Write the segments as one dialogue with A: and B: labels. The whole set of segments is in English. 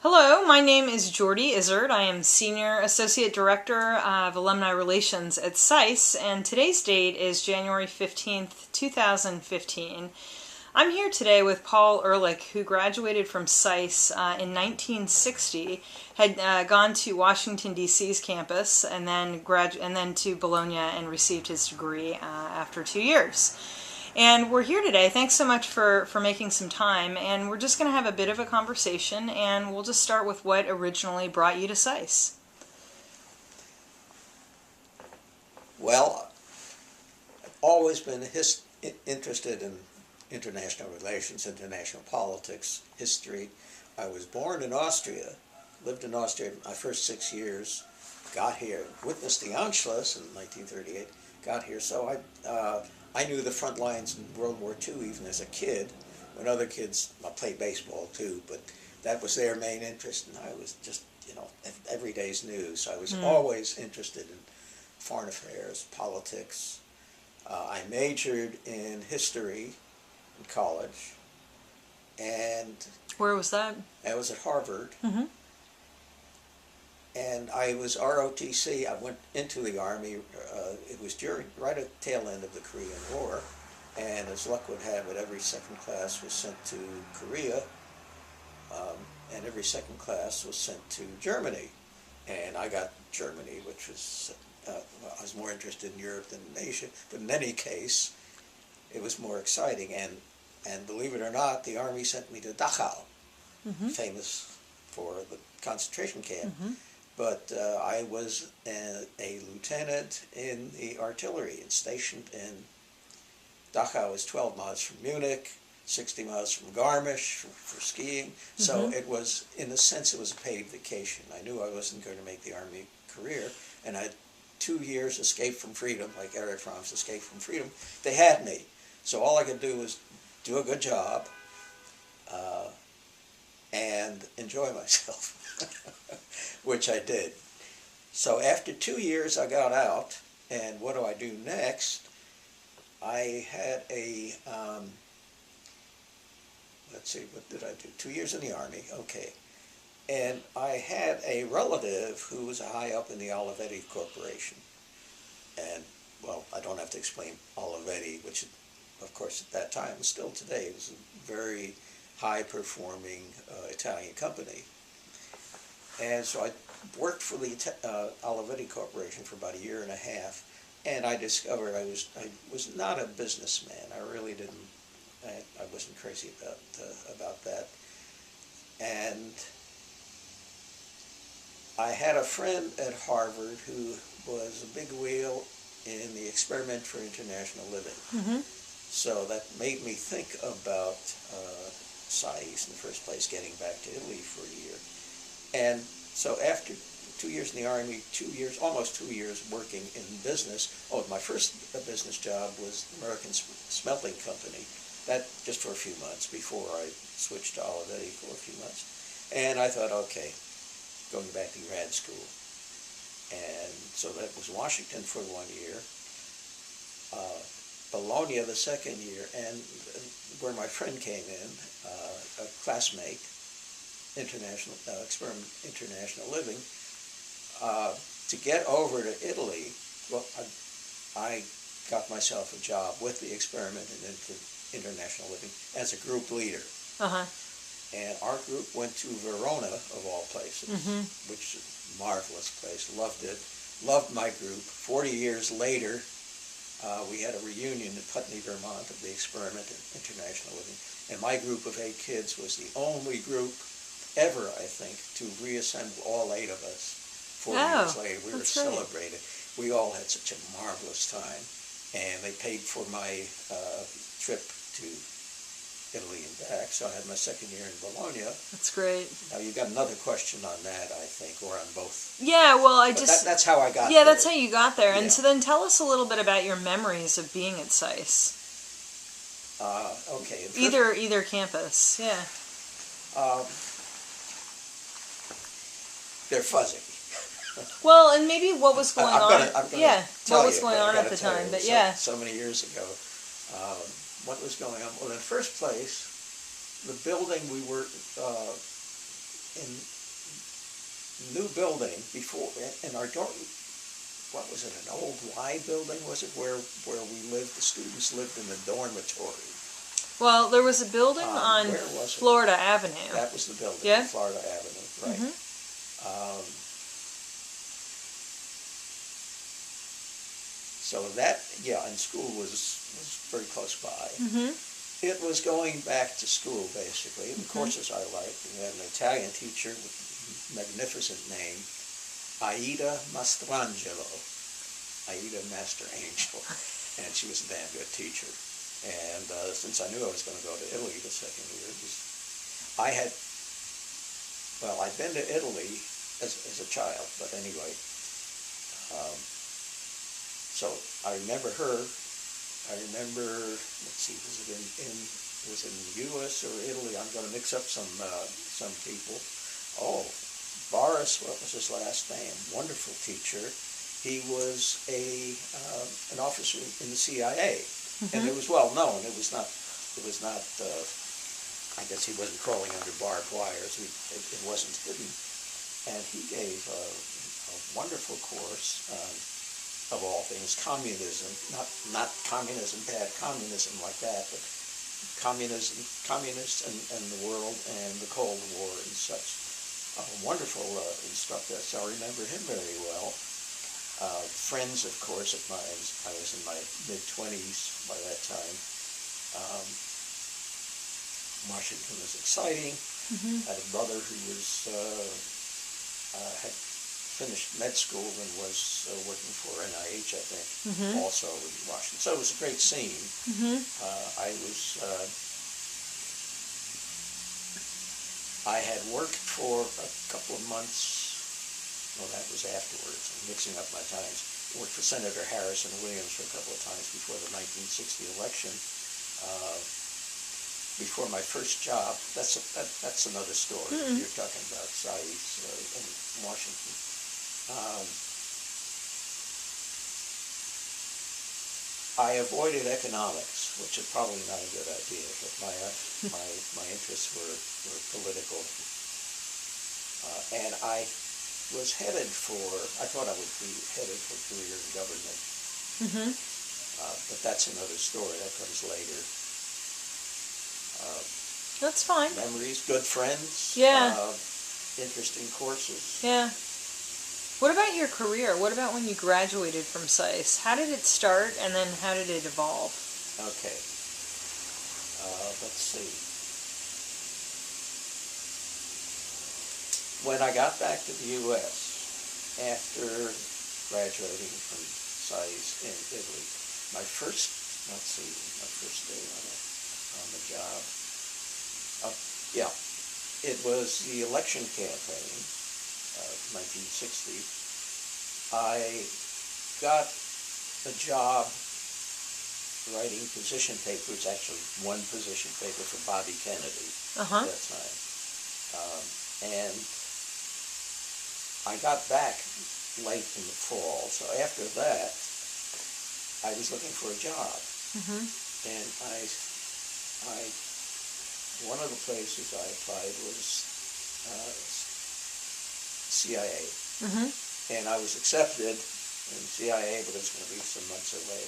A: Hello, my name is Jordy Izzard. I am Senior Associate Director of Alumni Relations at SAIS, and today's date is January 15th, 2015. I'm here today with Paul Ehrlich, who graduated from SAIS in 1960, had gone to Washington, D.C.'s campus, and then to Bologna and received his degree after 2 years. And we're here today. Thanks so much for making some time. And we're just going to have a bit of a conversation, and we'll just start with what originally brought you to SAIS.
B: Well, I've always been interested in international relations, international politics, history. I was born in Austria, lived in Austria my first 6 years, got here, witnessed the Anschluss in 1938, got here, so I knew the front lines in World War II even as a kid, when other kids, I played baseball too, but that was their main interest, and I was just, every day's news. I was always interested in foreign affairs, politics. I majored in history in college, and...
A: Where was that?
B: I was at Harvard.
A: Mm-hmm.
B: And I was ROTC. I went into the Army. It was right at the tail end of the Korean War. And as luck would have it, every second class was sent to Korea. And every second class was sent to Germany. And I got Germany, which was, I was more interested in Europe than in Asia. But in any case, it was more exciting. And believe it or not, the Army sent me to Dachau, famous for the concentration camp. Mm-hmm. But I was a lieutenant in the artillery and stationed in Dachau. Was 12 miles from Munich, 60 miles from Garmisch for skiing. So it was, in a sense, it was a paid vacation. I knew I wasn't going to make the Army career, and I had 2 years escape from freedom, like Erich Fromm's Escape from Freedom. They had me. So all I could do was do a good job and enjoy myself. Which I did. So after 2 years I got out, and what do I do next? I had a, let's see, what did I do? 2 years in the Army, okay. And I had a relative who was high up in the Olivetti Corporation. And, well, I don't have to explain Olivetti, which, of course, at that time, and still today, was a very high-performing Italian company. And so I worked for the Olivetti Corporation for about 1.5 years, and I discovered I was not a businessman. I really didn't. I wasn't crazy about that. And I had a friend at Harvard who was a big wheel in the Experiment for International Living. Mm-hmm. So that made me think about SAIS in the first place, getting back to Italy for a year. And so after 2 years in the Army, almost 2 years working in business, my first business job was American Smelting Company. That just for a few months before I switched to Olivetti for a few months. And I thought, okay, going back to grad school. And so that was Washington for 1 year, Bologna the second year, and where my friend came in, a classmate, International Living, to get over to Italy. Well, I got myself a job with the Experiment in International Living as a group leader. Uh-huh. And our group went to Verona, of all places, which is a marvelous place. Loved it. Loved my group. 40 years later, we had a reunion in Putney, Vermont of the Experiment in International Living. And my group of 8 kids was the only group ever, I think, to reassemble all 8 of us 40 years later. We were celebrated. We all had such a marvelous time, and they paid for my trip to Italy and back, so I had my second year in Bologna.
A: That's great.
B: Now, you got another question on that, I think, or on both.
A: Yeah, well,
B: that's how I got there.
A: Yeah, that's how you got there. And so then tell us a little bit about your memories of being at SAIS.
B: Okay.
A: Either campus, yeah.
B: They're fuzzy.
A: Well, and maybe what was going on.
B: What
A: was going on at the time, but
B: so many years ago. What was going on? Well, in the first place, the building we were in new building before, in our dorm, what was it, an old Y building, was it, where we lived, the students lived in the dormitory.
A: Well, there was a building on
B: Where was it?
A: Florida Avenue.
B: That was the building,
A: Yeah.
B: on Florida Avenue, right.
A: Mhm.
B: So that, yeah, and school was very close by.
A: Mhm.
B: It was going back to school, basically. The courses I liked. We had an Italian teacher with a magnificent name, Aida Mastrangelo, Aida Master Angel, and she was a damn good teacher. And since I knew I was going to go to Italy the second year, I'd been to Italy as a child, but anyway. So I remember her. I remember, let's see, was it in the U.S. or Italy? I'm going to mix up some people. Oh, Boris, what was his last name? Wonderful teacher. He was an officer in the CIA, and it was well known. It was not. I guess he wasn't crawling under barbed wires. It wasn't hidden, and he gave a wonderful course. Of all things, communism, not communism, bad communism like that, but communists and the world and the Cold War and such. A wonderful instructor, so I remember him very well. Friends, of course, I was in my mid-20s by that time. Washington was exciting. I had a brother who had finished med school and was working for NIH, I think, also in Washington. So it was a great scene. I had worked for a couple of months, well, that was afterwards, I'm mixing up my times. Worked for Senator Harrison Williams for a couple of times before the 1960 election. Before my first job, that's another story. You're talking about SAIS in Washington. I avoided economics, which is probably not a good idea, but my interests were political, and I was headed for. I thought I would be headed for a career in government, but that's another story. That comes later.
A: That's fine.
B: Memories, good friends.
A: Yeah.
B: Interesting courses.
A: Yeah. What about your career? What about when you graduated from SAIS? How did it start, and then how did it evolve?
B: Okay. Let's see. When I got back to the U.S. after graduating from SAIS in Italy, my first day on the job. It was the election campaign. 1960, I got a job writing position papers, actually one position paper for Bobby Kennedy at that time. And I got back late in the fall, so after that, I was looking for a job. And one of the places I applied was CIA, and I was accepted in CIA, but it was going to be some months away.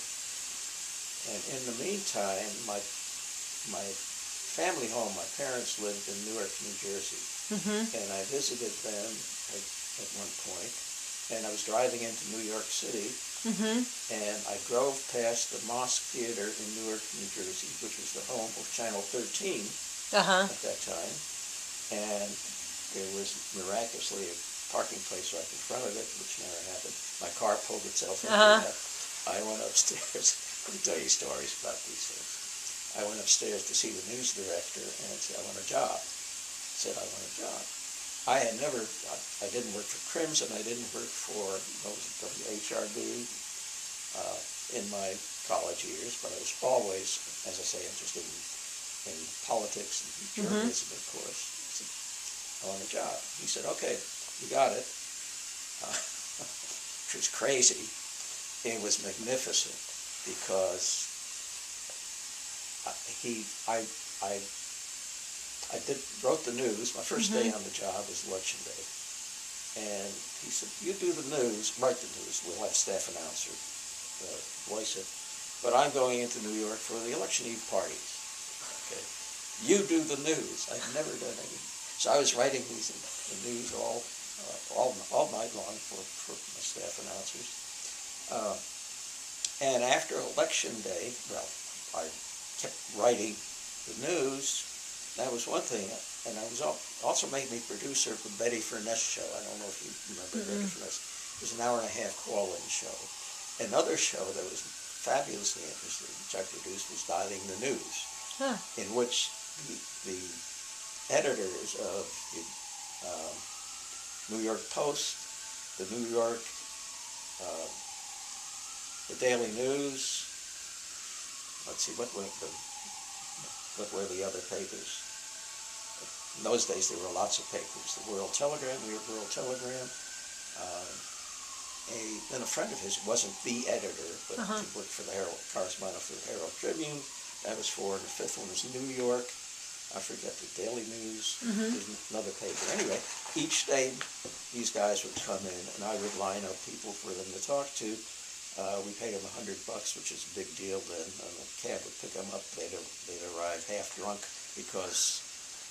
B: And in the meantime, my family home, my parents lived in Newark, New Jersey, and I visited them at one point, and I was driving into New York City, and I drove past the Mosque Theater in Newark, New Jersey, which was the home of Channel 13 at that time, and there was miraculously a parking place right in front of it, which never happened. My car pulled itself into that. I went upstairs. Let me tell you stories about these things. I went upstairs to see the news director and said, I want a job. Said, I want a job. I didn't work for Crimson, I didn't work for WHRB in my college years, but I was always, as I say, interested in politics and journalism, of course. I said, I want a job. He said, okay, you got it. Which was crazy. It was magnificent because I wrote the news. My first day on the job was Election Day. And he said, you do the news, write the news, we'll have staff announcer voice it. But I'm going into New York for the election eve parties. Okay, you do the news. I've never done any. So I was writing the news all night long for my staff announcers. And after election day, well, I kept writing the news. That was one thing. And I was also made me producer for Betty Furness show. I don't know if you remember Betty Furness. It was an hour-and-a-half call-in show. Another show that was fabulously interesting, which I produced, was Dialing the News, in which the editors of the New York Post, the New York, the Daily News, let's see, what were the other papers? In those days there were lots of papers. The World Telegram, New York World Telegram. And a friend of his wasn't the editor, but he worked for the Herald, correspondent for the Herald Tribune. That was four, and the fifth one was New York. I forget, the Daily News. There's another paper. Anyway, each day these guys would come in, and I would line up people for them to talk to. We paid them $100, which is a big deal then. And the cab would pick them up. They'd arrive half drunk because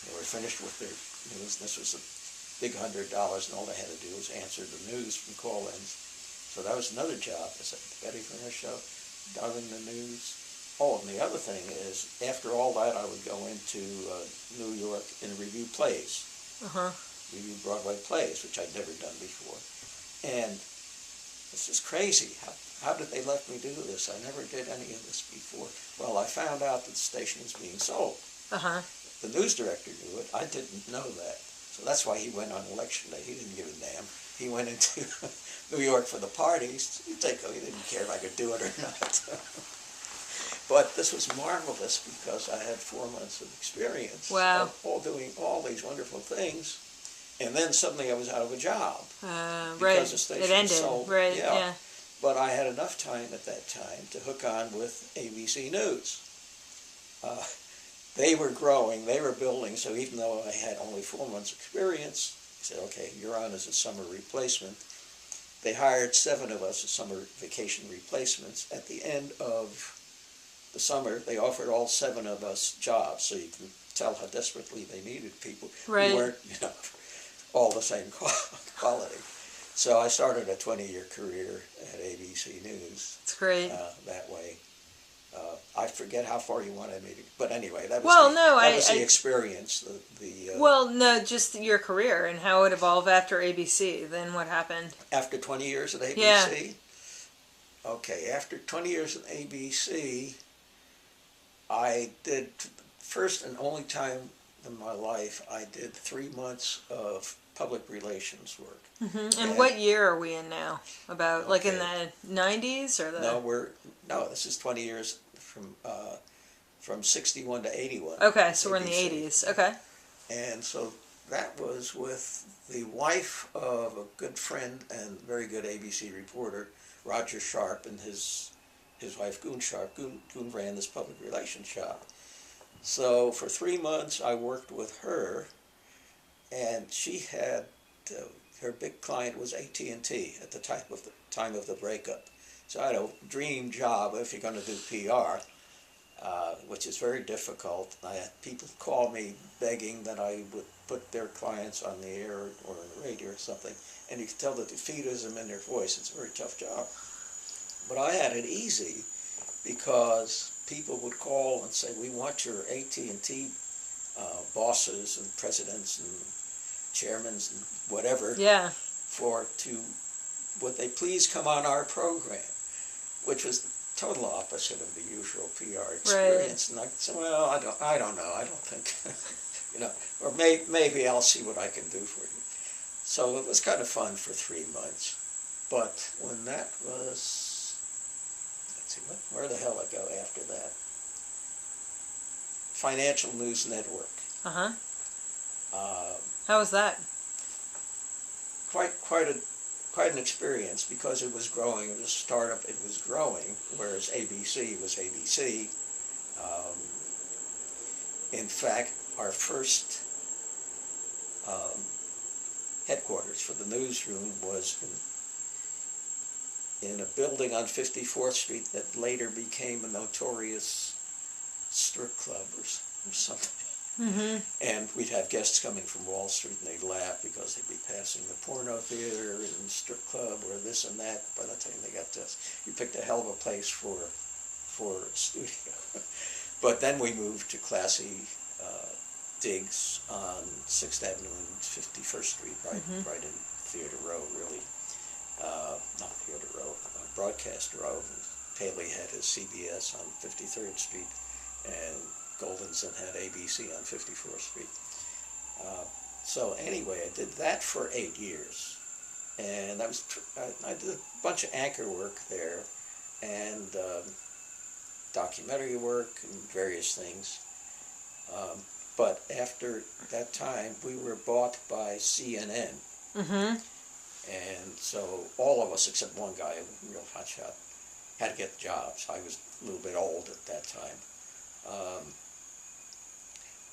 B: they were finished with their news. This was a big $100, and all they had to do was answer the news from call-ins. So that was another job. I said, Betty Furness show, dialing the news. Oh, and the other thing is, after all that, I would go into New York and review plays, review Broadway plays, which I'd never done before. And this is crazy. How did they let me do this? I never did any of this before. Well, I found out that the station was being sold. The news director knew it. I didn't know that. So that's why he went on election day. He didn't give a damn. He went into New York for the parties. He didn't care if I could do it or not. But this was marvelous because I had 4 months of experience.
A: Wow.
B: All doing all these wonderful things. And then suddenly I was out of a job.
A: Right.
B: The station
A: it ended.
B: sold.
A: Right. Yeah.
B: But I had enough time at that time to hook on with ABC News. They were growing, they were building, so even though I had only 4 months experience, they said, okay, you're on as a summer replacement. They hired 7 of us as summer vacation replacements. At the end of the summer, they offered all 7 of us jobs, so you can tell how desperately they needed people who weren't, all the same quality. So I started a 20-year career at ABC News.
A: That's great.
B: That way. I forget how far you wanted me to, but anyway, that
A: Well,
B: was the experience.
A: Well, no, just your career and how it evolved after ABC. Then what happened?
B: After 20 years at ABC?
A: Yeah.
B: Okay, after 20 years at ABC, I did, first and only time in my life, I did 3 months of public relations work.
A: And what year are we in now? About like in the 90s or the?
B: No, this is 20 years from 61 to 81.
A: Okay, so we're in the 80s. Okay.
B: And so that was with the wife of a good friend and very good ABC reporter, Roger Sharp, and his wife, Goon Sharp. Goon ran this public relations shop. So for 3 months, I worked with her, and she had, her big client was AT&T at the time of the breakup. So I had a dream job if you're going to do PR, which is very difficult. I had people call me begging that I would put their clients on the air or on the radio or something, and you can tell the defeatism in their voice. It's a very tough job. But I had it easy because people would call and say, we want your AT&T bosses and presidents and chairmen and whatever would they please come on our program, which was the total opposite of the usual PR experience. Right. And I said, well, I don't know, I don't think, or maybe I'll see what I can do for you. So it was kind of fun for 3 months. But when that was, let's see, where the hell I go after that? Financial News Network.
A: How was that?
B: Quite an experience because it was growing. It was a startup. It was growing, whereas ABC was ABC. In fact, our first headquarters for the newsroom was in a building on 54th Street that later became a notorious strip club or something.
A: Mm-hmm.
B: And we'd have guests coming from Wall Street, and they'd laugh because they'd be passing the porno theater and strip club or this and that. By the time they got to us, you picked a hell of a place for a studio. But then we moved to classy digs on 6th Avenue and 51st Street, right,
A: Mm-hmm.
B: right in Theater Row, really. Not Theater Row, Broadcast Row. Paley had his CBS on 53rd Street, and Goldenson had ABC on 54th Street. So anyway, I did that for 8 years, and I did a bunch of anchor work there, and documentary work and various things. But after that time, we were bought by CNN,
A: Mm-hmm.
B: and so all of us except one guy, a real hotshot, had to get jobs. I was a little bit old at that time.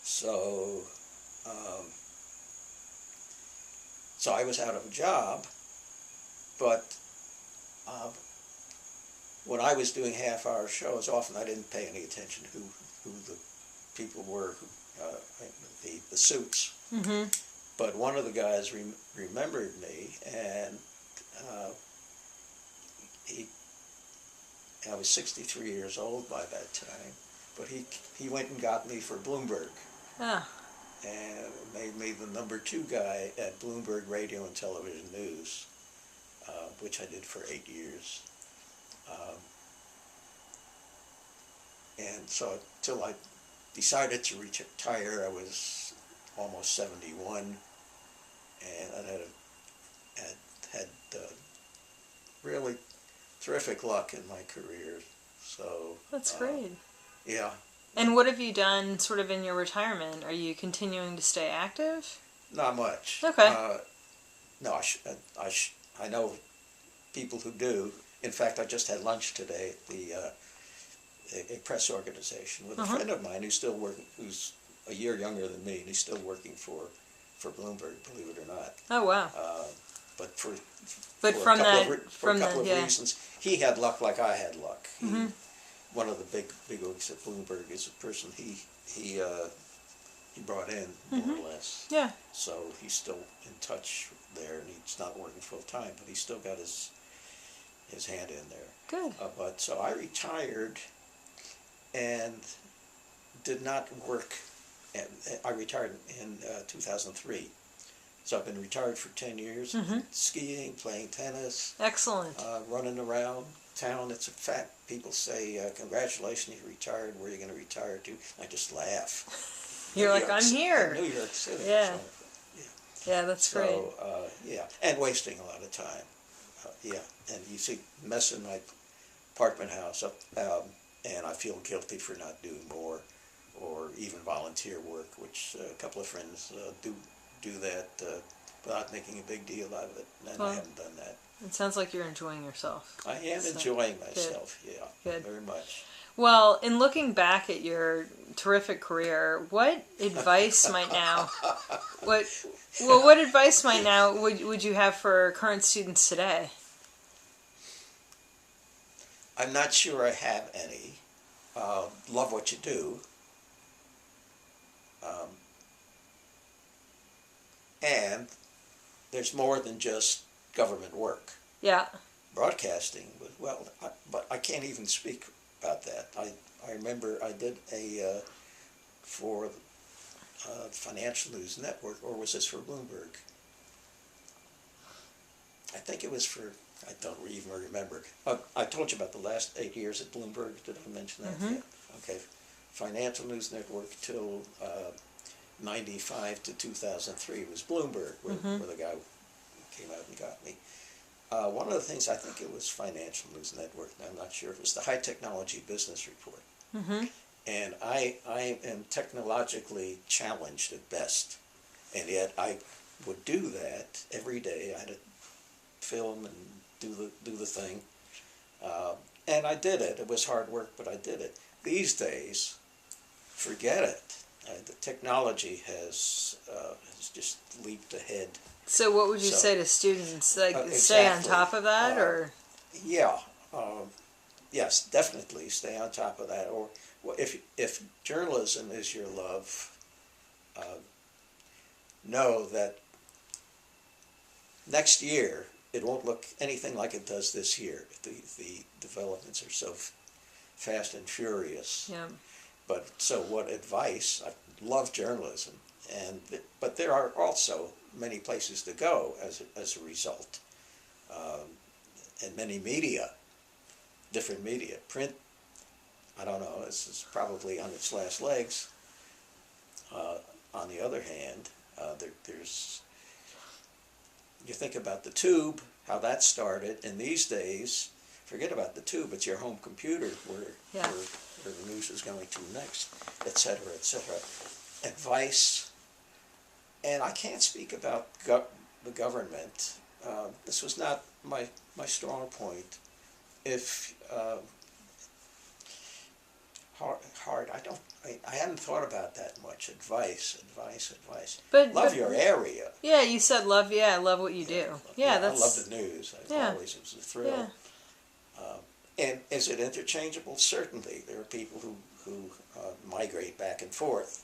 B: So I was out of a job, but when I was doing half-hour shows, often I didn't pay any attention to who the people were, the suits.
A: Mm-hmm.
B: But one of the guys remembered me, and I was 63 years old by that time, but he went and got me for Bloomberg.
A: Ah.
B: And made me the #2 guy at Bloomberg Radio and Television News, which I did for 8 years. And so until I decided to retire, I was almost 71, and I had really terrific luck in my career. So
A: That's great.
B: Yeah.
A: And what have you done sort of in your retirement? Are you continuing to stay active?
B: Not much.
A: Okay.
B: No, I know people who do. In fact, I just had lunch today at a press organization with a friend of mine who's still working, who's a year younger than me, and he's still working for Bloomberg, believe it or not.
A: Oh, wow.
B: But
A: from
B: a couple of
A: yeah.
B: reasons, he had luck like I had luck.
A: Mm-hmm.
B: One of the big wigs at Bloomberg is a person he brought in, more or less.
A: Yeah.
B: So he's still in touch there, and he's not working full time, but he's still got his hand in there.
A: Good.
B: But so I retired and did not work. I retired in 2003. So I've been retired for 10 years, skiing, playing tennis.
A: Excellent.
B: Running around town. It's a fact. People say, congratulations, you retired. Where are you going to retire to? I just laugh.
A: You're like, I'm here.
B: New York City.
A: Yeah.
B: So,
A: yeah, that's great.
B: Yeah, and wasting a lot of time. Yeah, and you see mess in my apartment house, and I feel guilty for not doing more, or even volunteer work, which a couple of friends do that without making a big deal out of it, and I haven't done that.
A: It sounds like you're enjoying yourself.
B: I am enjoying myself, yeah, very much.
A: Well, in looking back at your terrific career, what advice might now would you have for current students today?
B: I'm not sure I have any. Love what you do. And there's more than just government work.
A: Yeah.
B: Broadcasting was, but I can't even speak about that. I remember I did for Financial News Network, or was this for Bloomberg? I think it was for, I don't even remember. I told you about the last 8 years at Bloomberg. Did I mention that? Yeah. Okay. Financial News Network till 95 to 2003 was Bloomberg, where the guy came out and got me. One of the things, I think it was Financial News Network, and I'm not sure, it was the High Technology Business Report. And I am technologically challenged at best, and yet I would do that every day. I had to film and do the thing, and I did it. It was hard work, but I did it. These days, forget it. The technology has just leaped ahead.
A: So what would you
B: So,
A: say to students? Like, stay on
B: exactly.
A: top of that, or?
B: Yeah, yes, definitely stay on top of that. Or if journalism is your love, know that next year it won't look anything like it does this year. The developments are so fast and furious.
A: Yeah.
B: But so what advice? I love journalism, but there are also many places to go as a result, and many media, different media, print. I don't know. This is probably on its last legs. On the other hand, there's you think about the tube, how that started, and these days, forget about the tube. It's your home computer where the news is going to next, etc., etc. Advice, and I can't speak about the government. This was not my strong point. If hard, I hadn't thought about that much. Advice.
A: But
B: Love your area.
A: Yeah, you said love. Yeah, I love what you do. Yeah,
B: I love the news. It was a thrill.
A: Yeah.
B: And is it interchangeable? Certainly. There are people who migrate back and forth.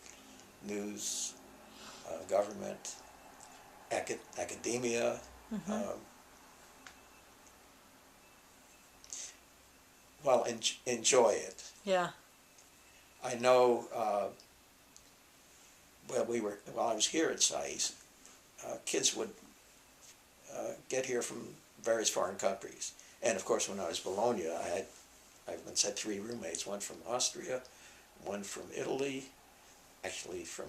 B: News, government, academia. Well, enjoy it.
A: Yeah.
B: I know. While I was here at SAIS, kids would get here from various foreign countries. And of course, when I was Bologna, I once had 3 roommates, one from Austria, one from Italy, actually from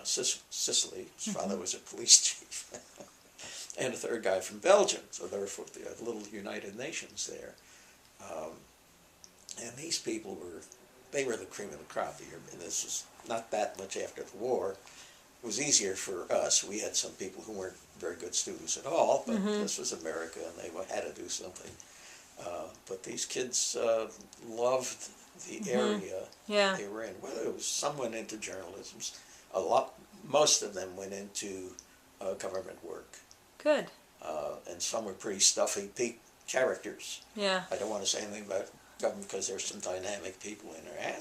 B: Sicily. His father was a police chief, and a third guy from Belgium. So there were the little United Nations there. And these people they were the cream of the crop here. And this was not that much after the war. It was easier for us. We had some people who weren't very good students at all, but this was America, and they had to do something. But these kids loved the area they were in. Whether it was some went into journalism, most of them went into government work.
A: Good.
B: And some were pretty stuffy characters.
A: Yeah.
B: I don't want to say anything about government because there's some dynamic people in there,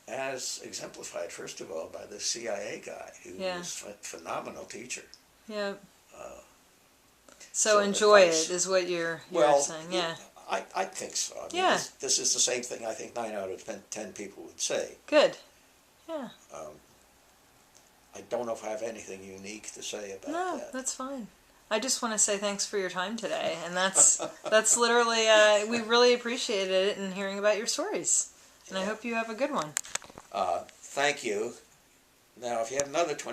B: as exemplified, first of all, by the CIA guy, who was a phenomenal teacher.
A: Yeah. So enjoy
B: advice.
A: it is what you're saying. Yeah.
B: I think so. I mean, this is the same thing I think 9 out of 10 people would say.
A: Good. Yeah.
B: I don't know if I have anything unique to say about that.
A: No, that's fine. I just want to say thanks for your time today, and that's literally we really appreciated it and hearing about your stories. And I hope you have a good one.
B: Thank you. Now, if you have another 20